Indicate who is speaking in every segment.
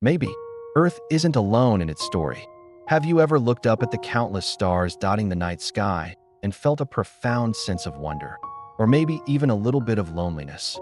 Speaker 1: Maybe Earth isn't alone in its story. Have you ever looked up at the countless stars dotting the night sky and felt a profound sense of wonder, or maybe even a little bit of loneliness?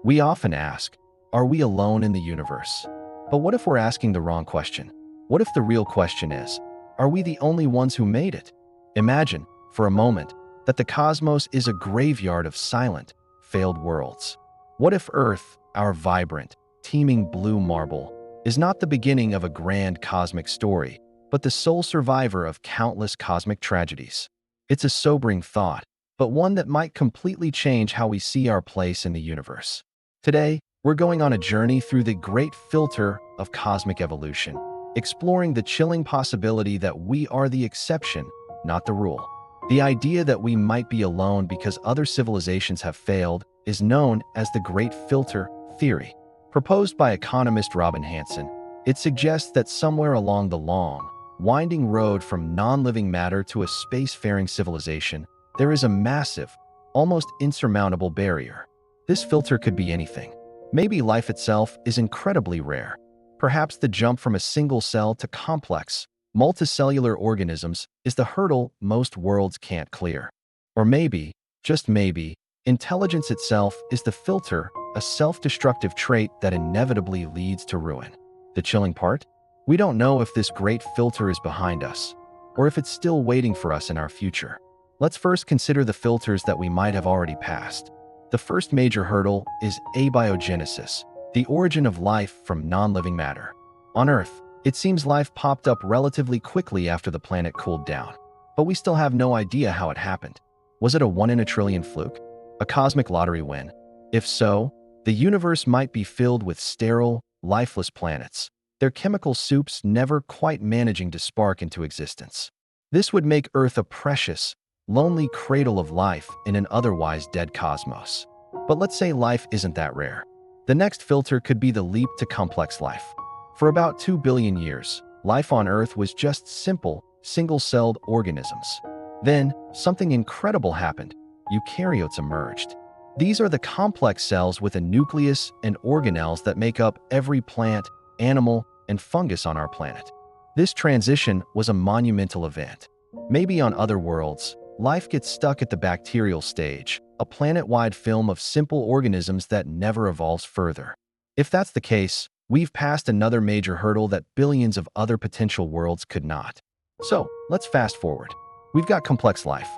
Speaker 1: We often ask, are we alone in the universe? But what if we're asking the wrong question? What if the real question is, are we the only ones who made it? Imagine, for a moment, that the cosmos is a graveyard of silent, failed worlds. What if Earth, our vibrant, teeming blue marble, is not the beginning of a grand cosmic story, but the sole survivor of countless cosmic tragedies? It's a sobering thought, but one that might completely change how we see our place in the universe. Today, we're going on a journey through the great filter of cosmic evolution, exploring the chilling possibility that we are the exception, not the rule. The idea that we might be alone because other civilizations have failed is known as the Great Filter Theory. Proposed by economist Robin Hanson, it suggests that somewhere along the long, winding road from non-living matter to a spacefaring civilization, there is a massive, almost insurmountable barrier. This filter could be anything. Maybe life itself is incredibly rare. Perhaps the jump from a single cell to complex, multicellular organisms is the hurdle most worlds can't clear. Or maybe, just maybe, intelligence itself is the filter, a self-destructive trait that inevitably leads to ruin. The chilling part? We don't know if this great filter is behind us, or if it's still waiting for us in our future. Let's first consider the filters that we might have already passed. The first major hurdle is abiogenesis, the origin of life from non-living matter. On Earth, it seems life popped up relatively quickly after the planet cooled down, but we still have no idea how it happened. Was it a 1 in a trillion fluke? A cosmic lottery win? If so, the universe might be filled with sterile, lifeless planets, their chemical soups never quite managing to spark into existence. This would make Earth a precious, lonely cradle of life in an otherwise dead cosmos. But let's say life isn't that rare. The next filter could be the leap to complex life. For about 2 billion years, life on Earth was just simple, single-celled organisms. Then, something incredible happened. Eukaryotes emerged. These are the complex cells with a nucleus and organelles that make up every plant, animal, and fungus on our planet. This transition was a monumental event. Maybe on other worlds, life gets stuck at the bacterial stage, a planet-wide film of simple organisms that never evolves further. If that's the case, we've passed another major hurdle that billions of other potential worlds could not. So, let's fast forward. We've got complex life.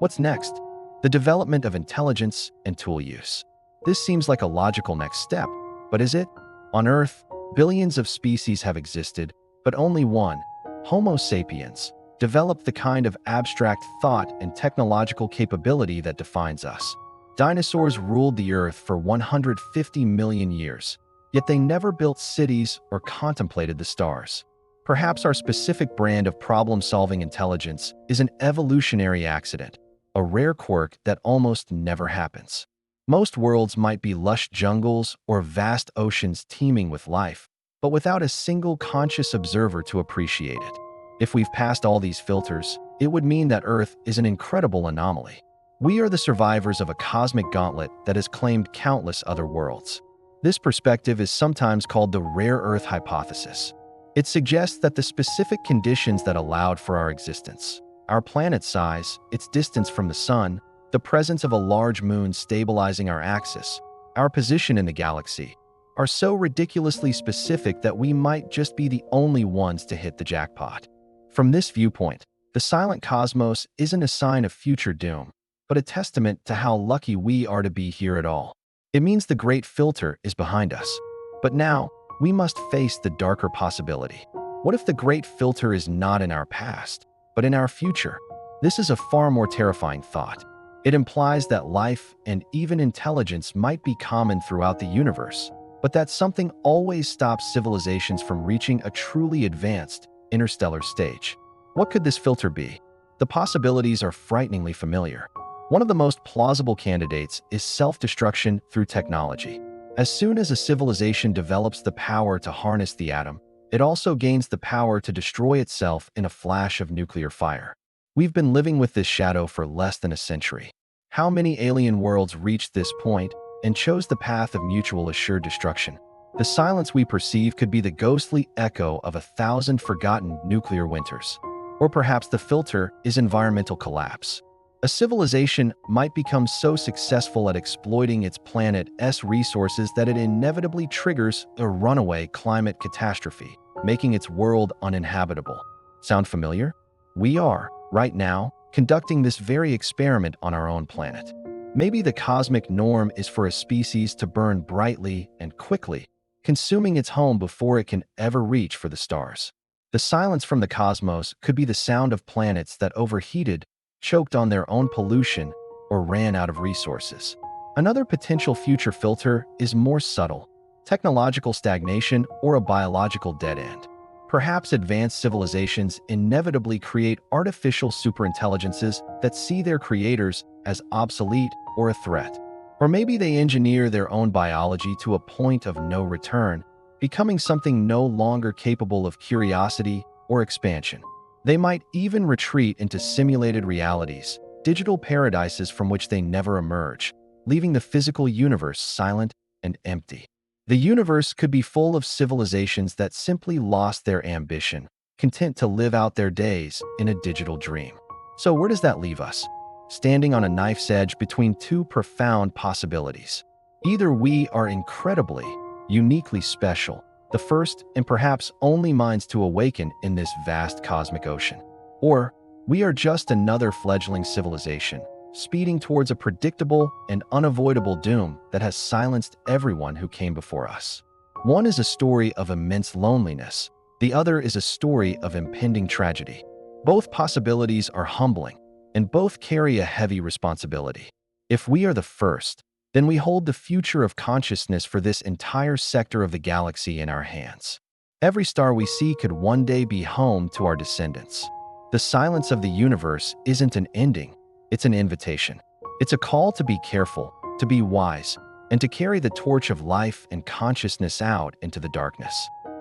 Speaker 1: What's next? The development of intelligence and tool use. This seems like a logical next step, but is it? On Earth, billions of species have existed, but only one, Homo sapiens, developed the kind of abstract thought and technological capability that defines us. Dinosaurs ruled the Earth for 150 million years, yet they never built cities or contemplated the stars. Perhaps our specific brand of problem-solving intelligence is an evolutionary accident, a rare quirk that almost never happens. Most worlds might be lush jungles or vast oceans teeming with life, but without a single conscious observer to appreciate it. If we've passed all these filters, it would mean that Earth is an incredible anomaly. We are the survivors of a cosmic gauntlet that has claimed countless other worlds. This perspective is sometimes called the rare Earth hypothesis. It suggests that the specific conditions that allowed for our existence, our planet's size, its distance from the sun, the presence of a large moon stabilizing our axis, our position in the galaxy, are so ridiculously specific that we might just be the only ones to hit the jackpot. From this viewpoint, the silent cosmos isn't a sign of future doom, but a testament to how lucky we are to be here at all. It means the great filter is behind us. But now, we must face the darker possibility. What if the great filter is not in our past, but in our future? This is a far more terrifying thought. It implies that life and even intelligence might be common throughout the universe, but that something always stops civilizations from reaching a truly advanced, interstellar stage. What could this filter be? The possibilities are frighteningly familiar. One of the most plausible candidates is self-destruction through technology. As soon as a civilization develops the power to harness the atom, it also gains the power to destroy itself in a flash of nuclear fire. We've been living with this shadow for less than a century. How many alien worlds reached this point and chose the path of mutual assured destruction? The silence we perceive could be the ghostly echo of 1,000 forgotten nuclear winters. Or perhaps the filter is environmental collapse. A civilization might become so successful at exploiting its planet's resources that it inevitably triggers a runaway climate catastrophe, making its world uninhabitable. Sound familiar? We are, right now, conducting this very experiment on our own planet. Maybe the cosmic norm is for a species to burn brightly and quickly, consuming its home before it can ever reach for the stars. The silence from the cosmos could be the sound of planets that overheated, choked on their own pollution, or ran out of resources. Another potential future filter is more subtle: technological stagnation or a biological dead end. Perhaps advanced civilizations inevitably create artificial superintelligences that see their creators as obsolete or a threat. Or maybe they engineer their own biology to a point of no return, becoming something no longer capable of curiosity or expansion. They might even retreat into simulated realities, digital paradises from which they never emerge, leaving the physical universe silent and empty. The universe could be full of civilizations that simply lost their ambition, content to live out their days in a digital dream. So where does that leave us? Standing on a knife's edge between two profound possibilities. Either we are incredibly, uniquely special, the first and perhaps only minds to awaken in this vast cosmic ocean, or we are just another fledgling civilization, speeding towards a predictable and unavoidable doom that has silenced everyone who came before us. One is a story of immense loneliness, the other is a story of impending tragedy. Both possibilities are humbling, and both carry a heavy responsibility. If we are the first, then we hold the future of consciousness for this entire sector of the galaxy in our hands. Every star we see could one day be home to our descendants. The silence of the universe isn't an ending, it's an invitation. It's a call to be careful, to be wise, and to carry the torch of life and consciousness out into the darkness.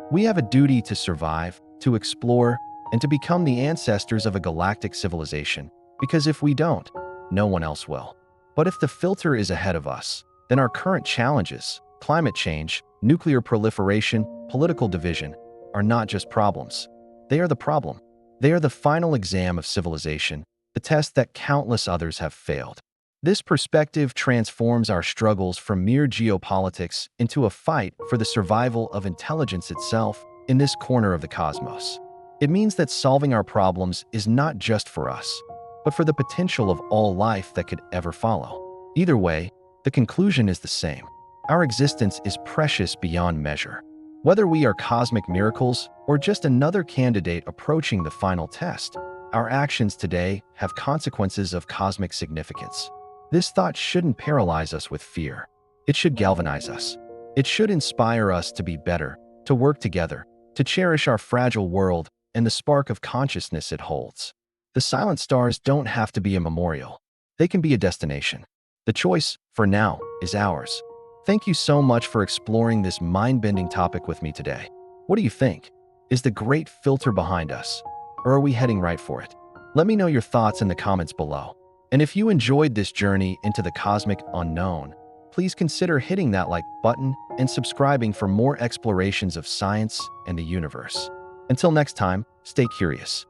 Speaker 1: We have a duty to survive, to explore, and to become the ancestors of a galactic civilization, because if we don't, no one else will. But if the filter is ahead of us, then our current challenges, climate change, nuclear proliferation, political division, are not just problems. They are the problem. They are the final exam of civilization, the test that countless others have failed. This perspective transforms our struggles from mere geopolitics into a fight for the survival of intelligence itself in this corner of the cosmos. It means that solving our problems is not just for us, but for the potential of all life that could ever follow. Either way, the conclusion is the same. Our existence is precious beyond measure. Whether we are cosmic miracles or just another candidate approaching the final test, our actions today have consequences of cosmic significance. This thought shouldn't paralyze us with fear. It should galvanize us. It should inspire us to be better, to work together, to cherish our fragile world and the spark of consciousness it holds. The silent stars don't have to be a memorial. They can be a destination. The choice, for now, is ours. Thank you so much for exploring this mind-bending topic with me today. What do you think? Is the great filter behind us? Or are we heading right for it? Let me know your thoughts in the comments below. And if you enjoyed this journey into the cosmic unknown, please consider hitting that like button and subscribing for more explorations of science and the universe. Until next time, stay curious.